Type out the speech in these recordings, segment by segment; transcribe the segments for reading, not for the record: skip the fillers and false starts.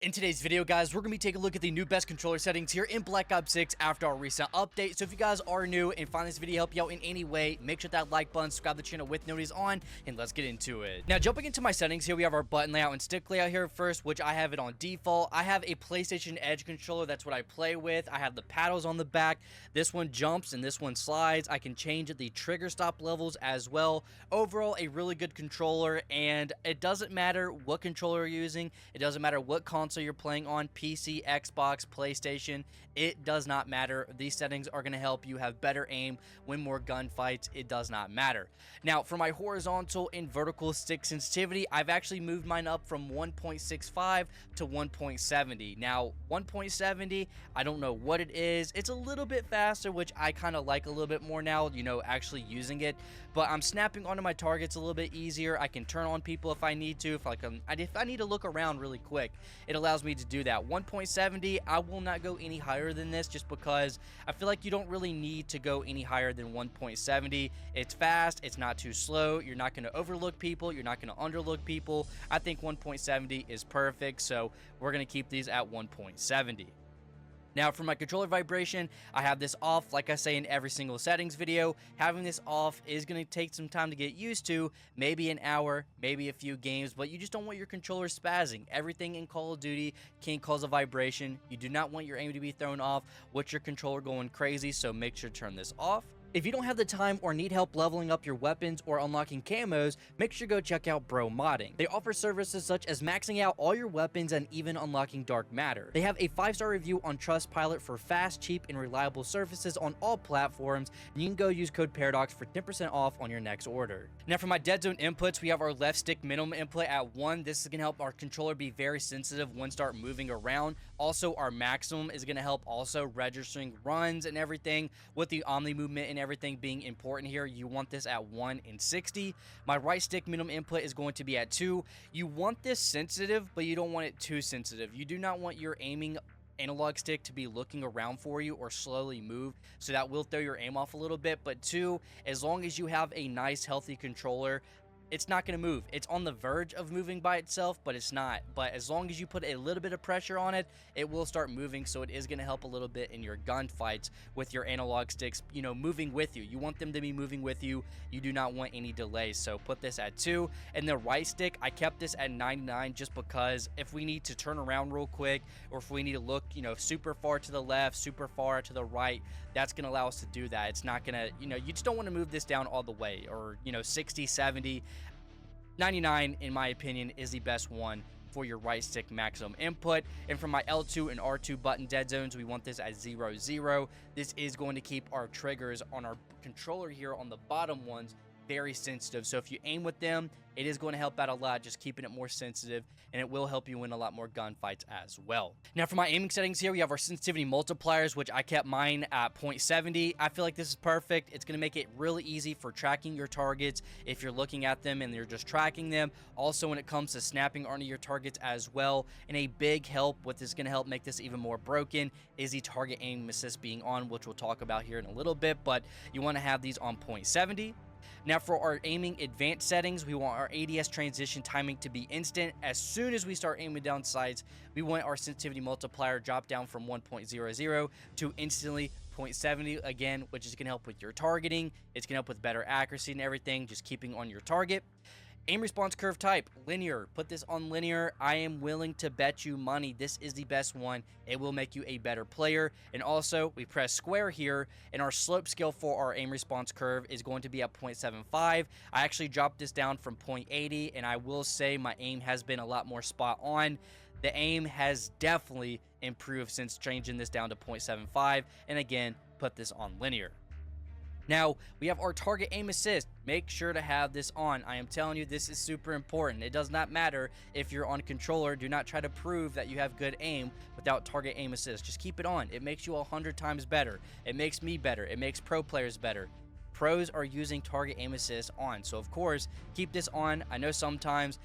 In today's video, guys, we're going to be taking a look at the new best controller settings here in Black Ops 6 after our recent update. So if you guys are new and find this video help you out in any way, make sure that like button, subscribe to the channel with notifications on, and let's get into it. Now, jumping into my settings here, we have our button layout and stick layout here first, which I have it on default. I have a PlayStation Edge controller. That's what I play with. I have the paddles on the back. This one jumps and this one slides. I can change the trigger stop levels as well. Overall, a really good controller, and it doesn't matter what controller you're using. It doesn't matter what console you're playing on, PC, Xbox, PlayStation, it does not matter. These settings are going to help you have better aim, win more gunfights. It does not matter. Now, for my horizontal and vertical stick sensitivity, I've actually moved mine up from 1.65 to 1.70. Now, 1.70, I don't know what it is. It's a little bit faster, which I kind of like a little bit more now, actually using it. But I'm snapping onto my targets a little bit easier. I can turn on people if I need to. If I need to look around really quick, it allows me to do that. 1.70, I will not go any higher than this just because I feel like you don't really need to go any higher than 1.70. It's fast, it's not too slow, you're not going to overlook people, you're not going to underlook people. I think 1.70 is perfect, so we're going to keep these at 1.70. Now, for my controller vibration, I have this off. Like I say in every single settings video, having this off is going to take some time to get used to, maybe an hour, maybe a few games, but you just don't want your controller spazzing. Everything in Call of Duty can cause a vibration. You do not want your aim to be thrown off with your controller going crazy, so make sure to turn this off. If you don't have the time or need help leveling up your weapons or unlocking camos, make sure to go check out Bro Modding. They offer services such as maxing out all your weapons and even unlocking dark matter. They have a 5-star review on Trustpilot for fast, cheap, and reliable services on all platforms, and you can go use code Paradox for 10% off on your next order. Now, for my Deadzone inputs, we have our left stick minimum input at 1. This is going to help our controller be very sensitive when start moving around. Also, our maximum is going to help also registering runs and everything with the Omni movement and everything being important here. You want this at 1 and 60. My right stick minimum input is going to be at 2. You want this sensitive, but you don't want it too sensitive. You do not want your aiming analog stick to be looking around for you or slowly move, so that will throw your aim off a little bit. But 2, as long as you have a nice healthy controller, it's not going to move. It's on the verge of moving by itself, but it's not. But as long as you put a little bit of pressure on it, it will start moving, so it is going to help a little bit in your gunfights with your analog sticks, moving with you. You want them to be moving with you. You do not want any delays, so put this at 2. And the right stick, I kept this at 99 just because if we need to turn around real quick, or if we need to look, super far to the left, super far to the right, that's going to allow us to do that. It's not going to, you just don't want to move this down all the way, or, 60, 70. 99, in my opinion, is the best one for your right stick maximum input. And for my L2 and R2 button dead zones, we want this at 0, 0. This is going to keep our triggers on our controller here on the bottom ones very sensitive. So if you aim with them, it is going to help out a lot, just keeping it more sensitive, and it will help you win a lot more gunfights as well. Now, for my aiming settings here, we have our sensitivity multipliers, which I kept mine at 0.70. I feel like this is perfect. It's going to make it really easy for tracking your targets if you're looking at them and you're just tracking them. Also, when it comes to snapping onto your targets as well. And a big help, what is going to help make this even more broken, is the target aim assist being on, which we'll talk about here in a little bit, but you want to have these on 0.70. Now, for our aiming advanced settings, we want our ADS transition timing to be instant. As soon as we start aiming down sights, we want our sensitivity multiplier drop down from 1.00 to instantly 0.70 again, which is going to help with your targeting. It's going to help with better accuracy and everything, just keeping on your target. Aim response curve type, linear. Put this on linear. I am willing to bet you money this is the best one. It will make you a better player. And also, we press square here, and our slope scale for our aim response curve is going to be at 0.75. I actually dropped this down from 0.80, and I will say my aim has been a lot more spot on. The aim has definitely improved since changing this down to 0.75, and again, put this on linear. Now, we have our target aim assist. Make sure to have this on. I am telling you, this is super important. It does not matter if you're on controller. Do not try to prove that you have good aim without target aim assist. Just keep it on. It makes you 100 times better. It makes me better. It makes pro players better. Pros are using target aim assist on. So, of course, keep this on. I know sometimes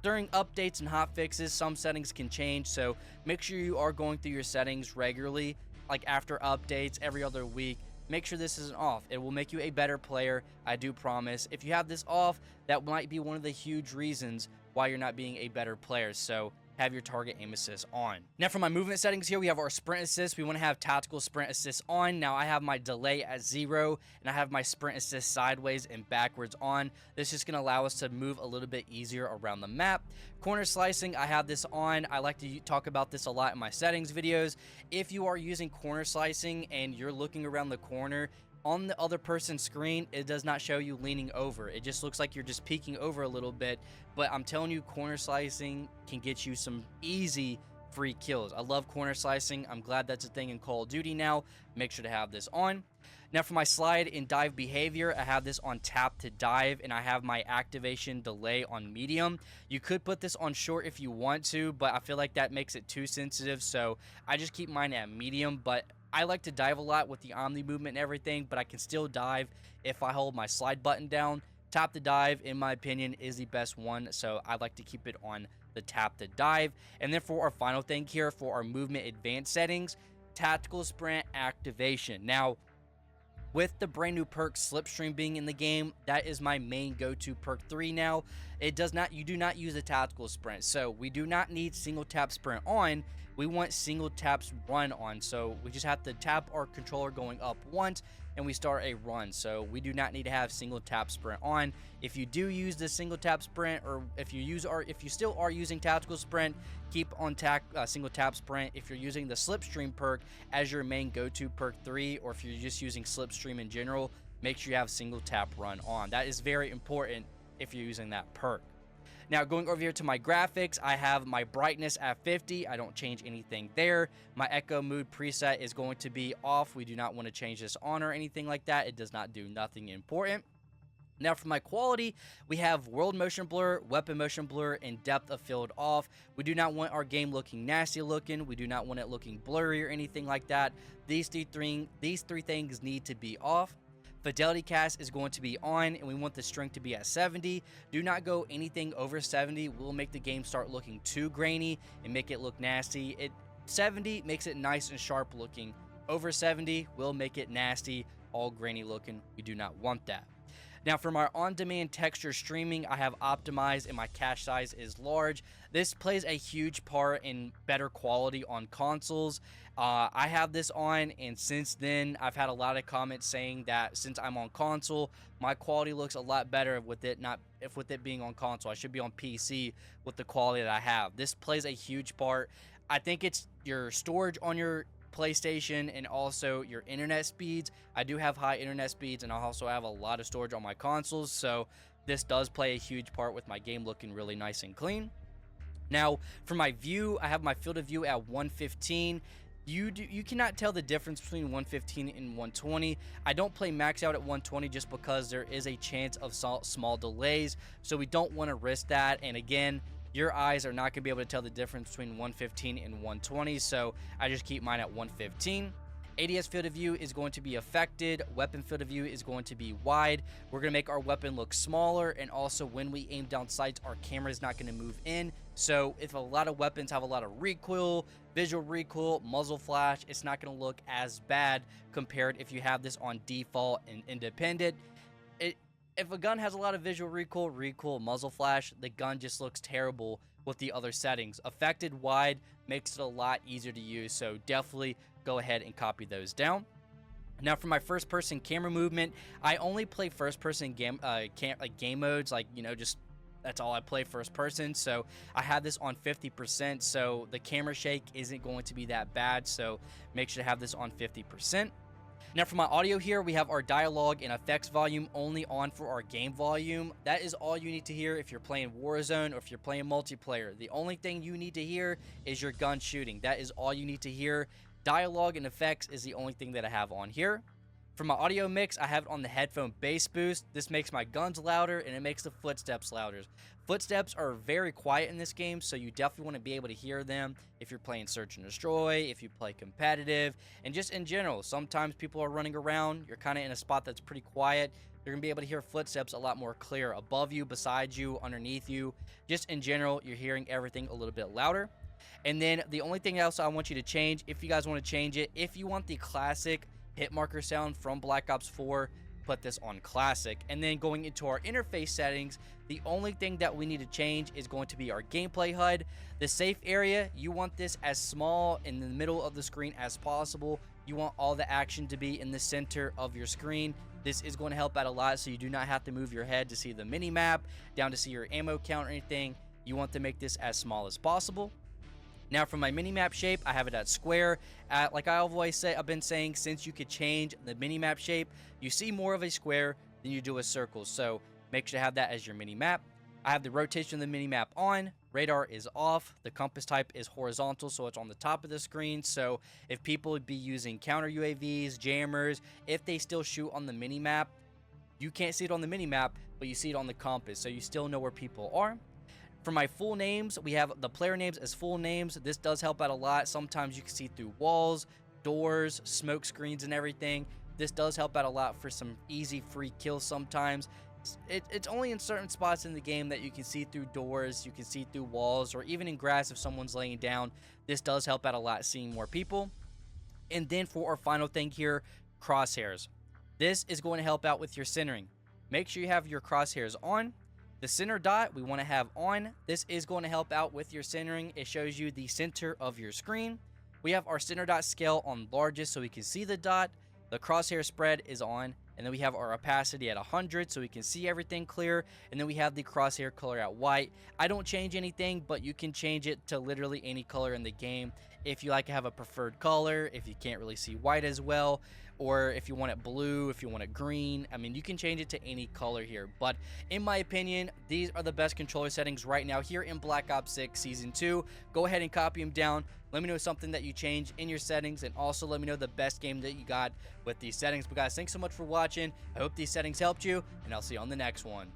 during updates and hot fixes, some settings can change. So, make sure you are going through your settings regularly, like after updates every other week. Make sure this isn't off. It will make you a better player, I do promise. If you have this off, that might be one of the huge reasons why you're not being a better player. So have your target aim assist on. Now for my movement settings here, we have our sprint assist. We want to have tactical sprint assist on. Now I have my delay at 0, and I have my sprint assist sideways and backwards on. This is going to allow us to move a little bit easier around the map. Corner slicing, I have this on. I like to talk about this a lot in my settings videos. If you are using corner slicing and you're looking around the corner, on the other person's screen, it does not show you leaning over. It just looks like you're just peeking over a little bit. But I'm telling you, corner slicing can get you some easy free kills. I love corner slicing. I'm glad that's a thing in Call of Duty now. Make sure to have this on. Now for my slide and dive behavior, I have this on tap to dive, and I have my activation delay on medium. You could put this on short if you want to, but I feel like that makes it too sensitive, so I just keep mine at medium. But I like to dive a lot with the Omni movement and everything, but I can still dive if I hold my slide button down. Tap to dive, in my opinion, is the best one, so I like to keep it on the tap to dive. And then for our final thing here, for our movement advanced settings, tactical sprint activation. Now, with the brand new perk Slipstream being in the game, that is my main go-to perk 3 now. You do not use a tactical sprint, so we do not need single tap sprint on. We want single taps run on, so we just have to tap our controller going up once and we start a run. So we do not need to have single tap sprint on. If you do use the single tap sprint, or if you still are using tactical sprint, keep on single tap sprint. If you're using the Slipstream perk as your main go-to perk 3, or if you're just using Slipstream in general, make sure you have single tap run on. That is very important if you're using that perk. Now going over here to my graphics, I have my brightness at 50. I don't change anything there. My echo mood preset is going to be off. We do not want to change this on or anything like that. It does not do nothing important. Now for my quality, we have world motion blur, weapon motion blur, and depth of field off. We do not want our game looking nasty looking. We do not want it looking blurry or anything like that. These three things need to be off. Fidelity cast is going to be on, and we want the strength to be at 70. Do not go anything over 70. We'll make the game start looking too grainy and make it look nasty. 70 makes it nice and sharp looking. Over 70 will make it nasty, all grainy looking. We do not want that. Now for my on-demand texture streaming, I have optimized and my cache size is large. This plays a huge part in better quality on consoles. I have this on, and since then I've had a lot of comments saying that since I'm on console, my quality looks a lot better with it being on console. I should be on PC with the quality that I have. This plays a huge part. I think it's your storage on your PlayStation and also your internet speeds. I do have high internet speeds, and I also have a lot of storage on my consoles, so this does play a huge part with my game looking really nice and clean. Now for my view, I have my field of view at 115. You cannot tell the difference between 115 and 120. I don't play max out at 120 just because there is a chance of small delays, so we don't want to risk that. And again, your eyes are not going to be able to tell the difference between 115 and 120, so I just keep mine at 115. ADS field of view is going to be affected. Weapon field of view is going to be wide. We're going to make our weapon look smaller, and also when we aim down sights, our camera is not going to move in. So if a lot of weapons have a lot of recoil, visual recoil, muzzle flash, it's not going to look as bad compared if you have this on default and independent. If a gun has a lot of visual recoil, muzzle flash, the gun just looks terrible with the other settings. Affected wide makes it a lot easier to use, so definitely go ahead and copy those down. Now for my first person camera movement, I only play first person game modes, just that's all I play, first person. So I have this on 50%, so the camera shake isn't going to be that bad, so make sure to have this on 50%. Now for my audio here, we have our dialogue and effects volume only on for our game volume. That is all you need to hear if you're playing Warzone or if you're playing multiplayer. The only thing you need to hear is your gun shooting. That is all you need to hear. Dialogue and effects is the only thing that I have on here. For my audio mix, I have it on the headphone bass boost. This makes my guns louder, and it makes the footsteps louder. Footsteps are very quiet in this game, so you definitely want to be able to hear them if you're playing Search and Destroy, if you play competitive, and just in general. Sometimes people are running around. You're kind of in a spot that's pretty quiet. You're going to be able to hear footsteps a lot more clear above you, beside you, underneath you. Just in general, you're hearing everything a little bit louder. And then the only thing else I want you to change, if you guys want to change it, if you want the classic hit marker sound from Black Ops 4, put this on classic. And then going into our interface settings, the only thing that we need to change is going to be our gameplay HUD. The safe area, you want this as small in the middle of the screen as possible. You want all the action to be in the center of your screen. This is going to help out a lot, so you do not have to move your head to see the mini map, down to see your ammo count or anything. You want to make this as small as possible. Now for my minimap shape, I have it at square. Like I always say, I've been saying, since you could change the minimap shape, you see more of a square than you do a circle. So make sure to have that as your minimap. I have the rotation of the minimap on. Radar is off. The compass type is horizontal, so it's on the top of the screen. So if people would be using counter UAVs, jammers, if they still shoot on the minimap, you can't see it on the minimap, but you see it on the compass. So you still know where people are. For my full names, we have the player names as full names. This does help out a lot. Sometimes you can see through walls, doors, smoke screens, and everything. This does help out a lot for some easy free kills sometimes. It's only in certain spots in the game that you can see through doors, you can see through walls, or even in grass if someone's laying down. This does help out a lot, seeing more people. And then for our final thing here, crosshairs. This is going to help out with your centering. Make sure you have your crosshairs on. The center dot we want to have on. This is going to help out with your centering. It shows you the center of your screen. We have our center dot scale on largest so we can see the dot. The crosshair spread is on. And then we have our opacity at 100 so we can see everything clear. And then we have the crosshair color at white. I don't change anything, but you can change it to literally any color in the game. If you like to have a preferred color, if you can't really see white as well, or if you want it blue, if you want it green, I mean, you can change it to any color here. But in my opinion, these are the best controller settings right now here in Black Ops 6 Season 2. Go ahead and copy them down. Let me know something that you changed in your settings, and also let me know the best game that you got with these settings. But guys, thanks so much for watching. I hope these settings helped you, and I'll see you on the next one.